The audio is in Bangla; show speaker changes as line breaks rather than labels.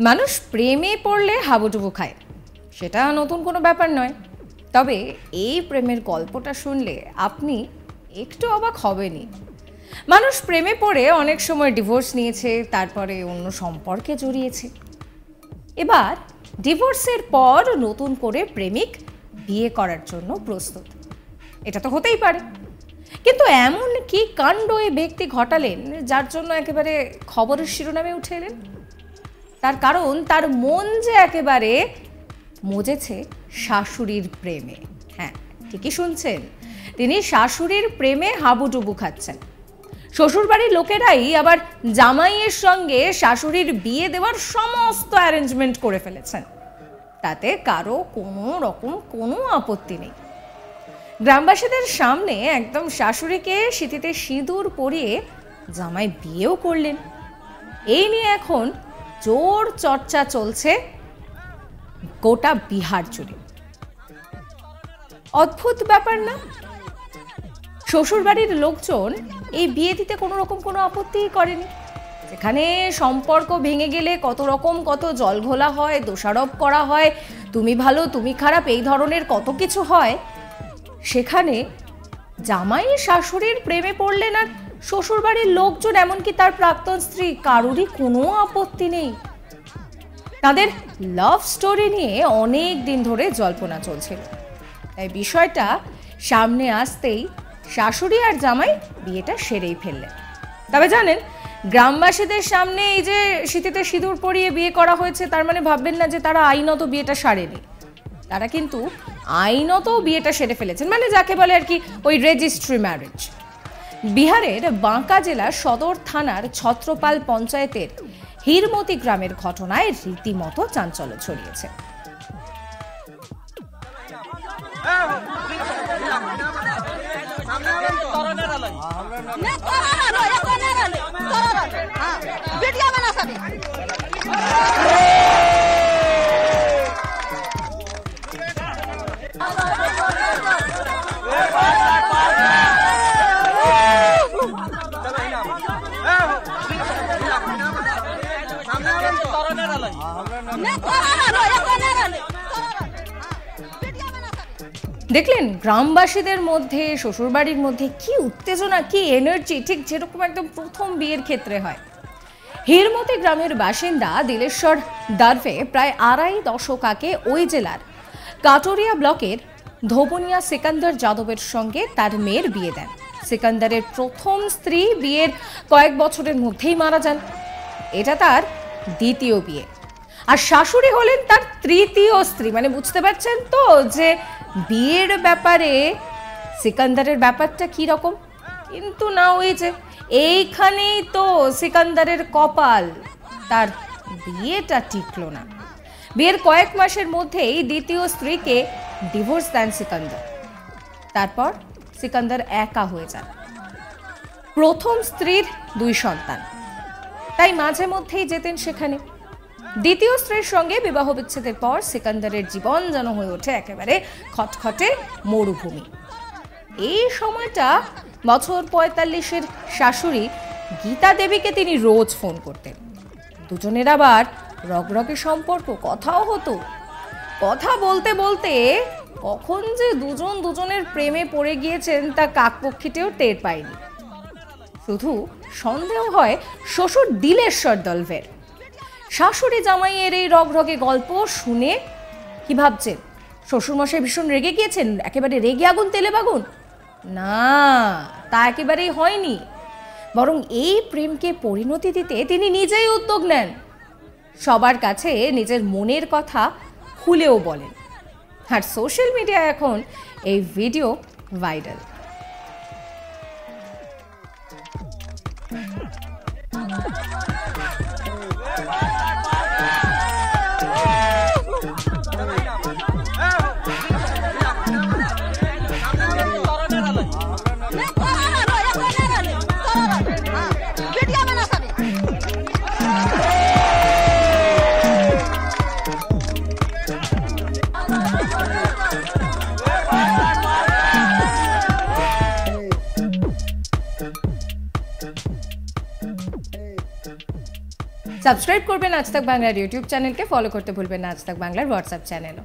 মানুষ প্রেমে পড়লে হাবুডুবু খায়, সেটা নতুন কোনো ব্যাপার নয়। তবে এই প্রেমের গল্পটা শুনলে আপনি একটু অবাক হবেনই। মানুষ প্রেমে পড়ে অনেক সময় ডিভোর্স নিয়েছে, তারপরে অন্য সম্পর্কে জড়িয়েছে। এবার ডিভোর্সের পর নতুন করে প্রেমিক বিয়ে করার জন্য প্রস্তুত। এটা তো হতেই পারে, কিন্তু এমন কি কাণ্ড এই ব্যক্তি ঘটালেন যার জন্য একেবারে খবরের শিরোনামে উঠে এলেন? তার কারণ তার মন যে একেবারে মজেছে শাশুড়ির প্রেমে। হ্যাঁ, ঠিকই শুনছেন, তিনি শাশুড়ির প্রেমে হাবুডুবু খাচ্ছেন। শ্বশুরবাড়ির লোকেরাই আবার জামাইয়ের সঙ্গে শাশুড়ির বিয়ে দেওয়ার সমস্ত অ্যারেঞ্জমেন্ট করে ফেলেছেন, তাতে কারো কোনো রকম কোনো আপত্তি নেই। গ্রামবাসীদের সামনে একদম শাশুড়িকে সিঁথিতে সিঁদুর পরিয়ে জামাই বিয়েও করলেন। এই নিয়ে এখন জোর চর্চা চলছে গোটা বিহার জুড়ে। অদ্ভুত ব্যাপার না? শ্বশুরবাড়ির লোকজন এই বিয়ে দিতে কোনো রকম কোনো আপত্তিই করেনি। যেখানে সম্পর্ক ভেঙে গেলে কত জলঘোলা হয়, দোষারোপ করা হয়, তুমি ভালো তুমি খারাপ, এই ধরনের কত কিছু হয়, সেখানে জামাই শাশুড়ির প্রেমে পড়লেন আর শ্বশুরবাড়ির লোকজন এমনকি তার প্রাক্তন স্ত্রী কারোরই কোনো আপত্তি নেই। তাদের লাভ স্টোরি নিয়ে অনেক দিন ধরে জল্পনা চলছিল, তাই বিষয়টা সামনে আসতেই শাশুড়ি আর জামাই বিয়েটা সেরেই ফেললেন। তবে জানেন, গ্রামবাসীদের সামনে এই যে সিঁথিতে সিঁদুর পরিয়ে বিয়ে করা হয়েছে, তার মানে ভাববেন না যে তারা আইনত বিয়েটা সারেনি। তারা কিন্তু আইনত বিয়েটা সেরে ফেলেছেন, মানে যাকে বলে আর কি ওই রেজিস্ট্রি ম্যারেজ। বিহারের বাঁকা জেলার সদর থানার ছত্রপাল পঞ্চায়েতের হিরমতি গ্রামের ঘটনায় রীতিমতো চাঞ্চল্য ছড়িয়েছে। দেখলেন গ্রামবাসীদের মধ্যে, শ্বশুরবাড়ির মধ্যে কি উত্তেজনা, কি এনার্জি, ঠিক যেরকম একদম প্রথম বিয়ের ক্ষেত্রে হয়। হিরমতি গ্রামের বাসিন্দা দিলেশ্বর দারভে প্রায় 2.5 দশক আগে ওই জেলার কাটোরিয়া ব্লকের ধোবনিয়া সিকান্দার যাদবের সঙ্গে তার মেয়ের বিয়ে দেন। সিকান্দারের প্রথম স্ত্রী বিয়ের কয়েক বছরের মধ্যেই মারা যান। এটা তার দ্বিতীয় বিয়ে, আর শাশুড়ি হলেন তার তৃতীয় স্ত্রী। মানে বুঝতে পারছেন তো যে বিয়ের ব্যাপারে সিকান্দারের ব্যাপারটা কি রকম। কিন্তু না, ওই যে এইখানেই তো সিকান্দারের কপাল, তার বিয়েটা টিকলো না। বিয়ের কয়েক মাসের মধ্যেই দ্বিতীয় স্ত্রীকে ডিভোর্স দেন সিকান্দার। তারপর সিকান্দার একা হয়ে যান। প্রথম স্ত্রীর 2 সন্তান, তাই মাঝে মধ্যেই যেতেন সেখানে। দ্বিতীয় স্ত্রীর সঙ্গে বিবাহ বিচ্ছেদের পর সিকান্দারের জীবন যেন হয়ে ওঠে একেবারে খটখটে মরুভূমি। এই সময়টা বছর 45-এর শাশুড়ি গীতা দেবীকে তিনি রোজ ফোন করতেন। দুজনের আবার রগরগে সম্পর্ক, কথাও হতো। কথা বলতে বলতে কখন যে দুজন দুজনের প্রেমে পড়ে গিয়েছেন তা কাকপক্ষীতেও টের পায়নি। শুধু সন্দেহ হয় শ্বশুর দিলেশ্বর দলভের। শাশুড়ি জামাইয়ের এই রগরগে গল্প শুনে কি ভাবছেন? শ্বশুরমশাই ভীষণ রেগে গিয়েছেন, একেবারে রেগে আগুন তেলে বাগুন? না, তা একেবারেই হয়নি। বরং এই প্রেমকে পরিণতি দিতে তিনি নিজেই উদ্যোগ নেন। সবার কাছে নিজের মনের কথা খুলেও বলেন। আর সোশ্যাল মিডিয়ায় এখন এই ভিডিও ভাইরাল। সাবস্ক্রাইব করবেন আজ তাক বাংলার ইউটিউব চ্যানেলকে, ফলো করতে ভুলবেন না আজ তাক বাংলার হোয়াটসঅ্যাপ চ্যানেলও।